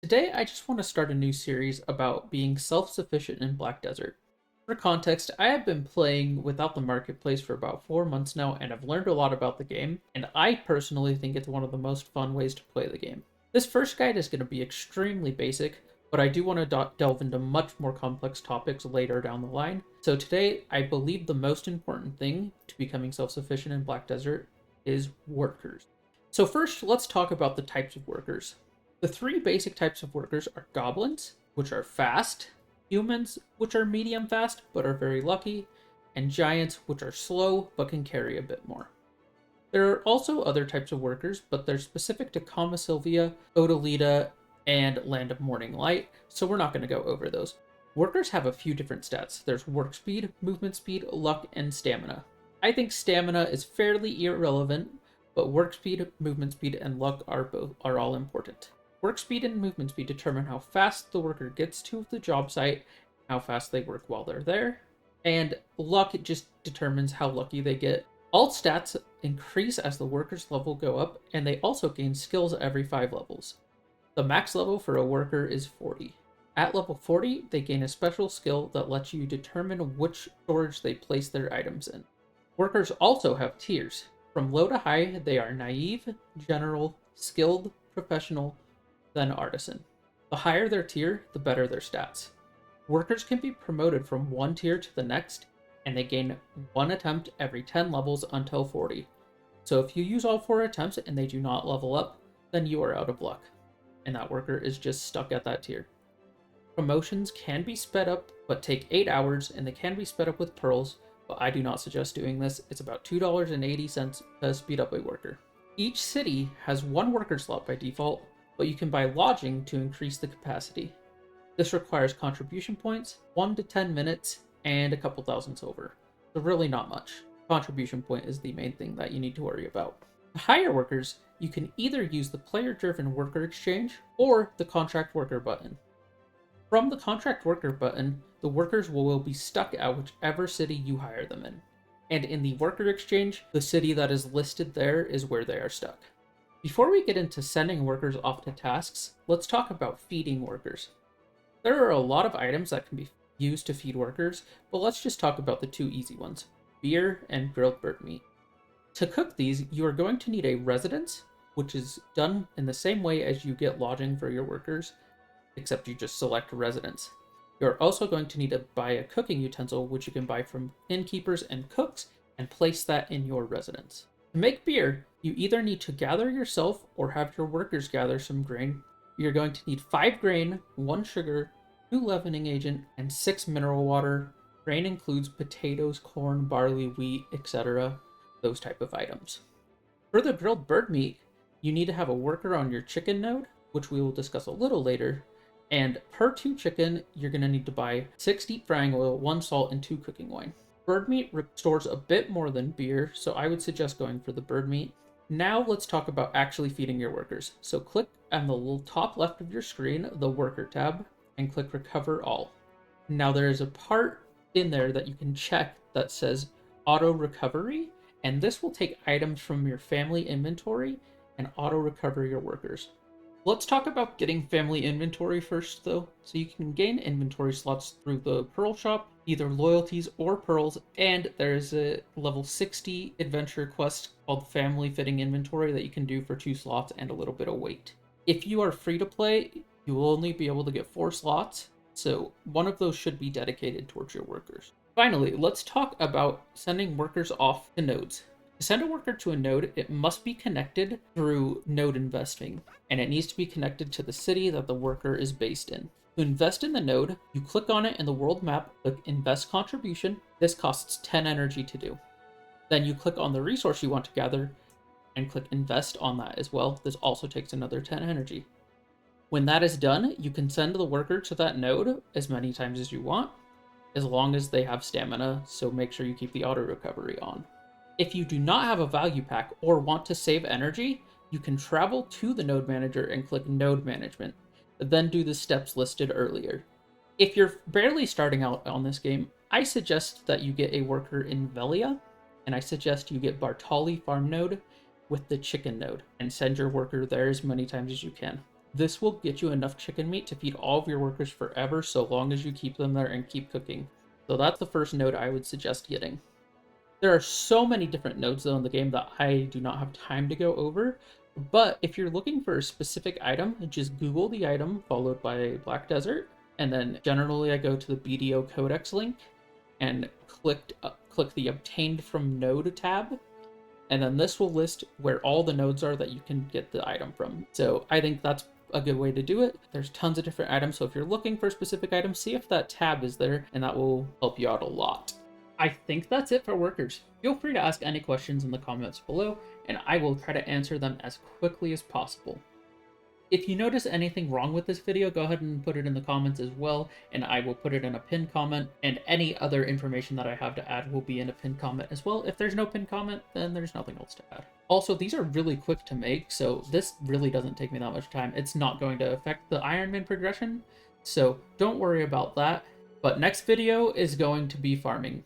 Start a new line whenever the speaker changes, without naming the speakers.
Today, I just want to start a new series about being self-sufficient in Black Desert. For context, I have been playing without the marketplace for about 4 months now, and I've learned a lot about the game, and I personally think it's one of the most fun ways to play the game. This first guide is going to be extremely basic, but I do want to delve into much more complex topics later down the line. So today, I believe the most important thing to becoming self-sufficient in Black Desert is workers. So first, let's talk about the types of workers. The three basic types of workers are goblins, which are fast, humans, which are medium fast but are very lucky, and giants, which are slow but can carry a bit more. There are also other types of workers, but they're specific to Kama Sylvia, Odalita, and Land of Morning Light, so we're not going to go over those. Workers have a few different stats. There's work speed, movement speed, luck, and stamina. I think stamina is fairly irrelevant, but work speed, movement speed, and luck are all important. Work speed and movement speed determine how fast the worker gets to the job site, how fast they work while they're there, and luck just determines how lucky they get. All stats increase as the worker's level go up, and they also gain skills every 5 levels. The max level for a worker is 40. At level 40, they gain a special skill that lets you determine which storage they place their items in. Workers also have tiers. From low to high, they are naive, general, skilled, professional, then artisan. The higher their tier, the better their stats. Workers can be promoted from one tier to the next, and they gain 1 attempt every 10 levels until 40. So if you use all 4 attempts and they do not level up, then you are out of luck, and that worker is just stuck at that tier. Promotions can be sped up, but take 8 hours, and they can be sped up with pearls, but I do not suggest doing this. It's about $2.80 to speed up a worker. Each city has 1 worker slot by default, but you can buy lodging to increase the capacity. This requires contribution points, 1 to 10 minutes, and a couple thousand silver. So really not much. Contribution point is the main thing that you need to worry about. To hire workers, you can either use the player-driven worker exchange or the contract worker button. From the contract worker button, the workers will be stuck at whichever city you hire them in. And in the worker exchange, the city that is listed there is where they are stuck. Before we get into sending workers off to tasks, let's talk about feeding workers. There are a lot of items that can be used to feed workers, but let's just talk about the 2 easy ones, beer and grilled bird meat. To cook these, you are going to need a residence, which is done in the same way as you get lodging for your workers, except you just select residence. You're also going to need to buy a cooking utensil, which you can buy from innkeepers and cooks, and place that in your residence. To make beer, you either need to gather yourself or have your workers gather some grain. You're going to need 5 grain, 1 sugar, 2 leavening agent, and 6 mineral water. Grain includes potatoes, corn, barley, wheat, etc. Those type of items. For the grilled bird meat, you need to have a worker on your chicken node, which we will discuss a little later. And per 2 chicken, you're going to need to buy 6 deep frying oil, 1 salt, and 2 cooking wine. Bird meat restores a bit more than beer, so I would suggest going for the bird meat. Now let's talk about actually feeding your workers. So click on the little top left of your screen, the worker tab, and click recover all. Now there is a part in there that you can check that says auto recovery, and this will take items from your family inventory and auto recover your workers. Let's talk about getting family inventory first though. So you can gain inventory slots through the Pearl Shop, either loyalties or pearls, and there's a level 60 adventure quest called Family Fitting Inventory that you can do for 2 slots and a little bit of weight. If you are free to play, you will only be able to get 4 slots, so one of those should be dedicated towards your workers. Finally, let's talk about sending workers off to nodes. To send a worker to a node, it must be connected through node investing, and it needs to be connected to the city that the worker is based in. To invest in the node, you click on it in the world map, click Invest Contribution. This costs 10 energy to do. Then you click on the resource you want to gather, and click Invest on that as well. This also takes another 10 energy. When that is done, you can send the worker to that node as many times as you want, as long as they have stamina, so make sure you keep the auto recovery on. If you do not have a value pack or want to save energy, you can travel to the node manager and click Node Management, then do the steps listed earlier. If you're barely starting out on this game, I suggest that you get a worker in Velia, and I suggest you get Bartali Farm Node with the chicken node, and send your worker there as many times as you can. This will get you enough chicken meat to feed all of your workers forever, so long as you keep them there and keep cooking. So that's the first node I would suggest getting. There are so many different nodes though in the game that I do not have time to go over, but if you're looking for a specific item, just Google the item followed by Black Desert, and then generally I go to the BDO Codex link and click the Obtained from Node tab, and then this will list where all the nodes are that you can get the item from. So I think that's a good way to do it. There's tons of different items, so if you're looking for a specific item, see if that tab is there, and that will help you out a lot. I think that's it for workers. Feel free to ask any questions in the comments below, and I will try to answer them as quickly as possible. If you notice anything wrong with this video, go ahead and put it in the comments as well, and I will put it in a pinned comment, and any other information that I have to add will be in a pinned comment as well. If there's no pinned comment, then there's nothing else to add. Also, these are really quick to make, so this really doesn't take me that much time. It's not going to affect the IRONMAN progression, so don't worry about that. But next video is going to be farming.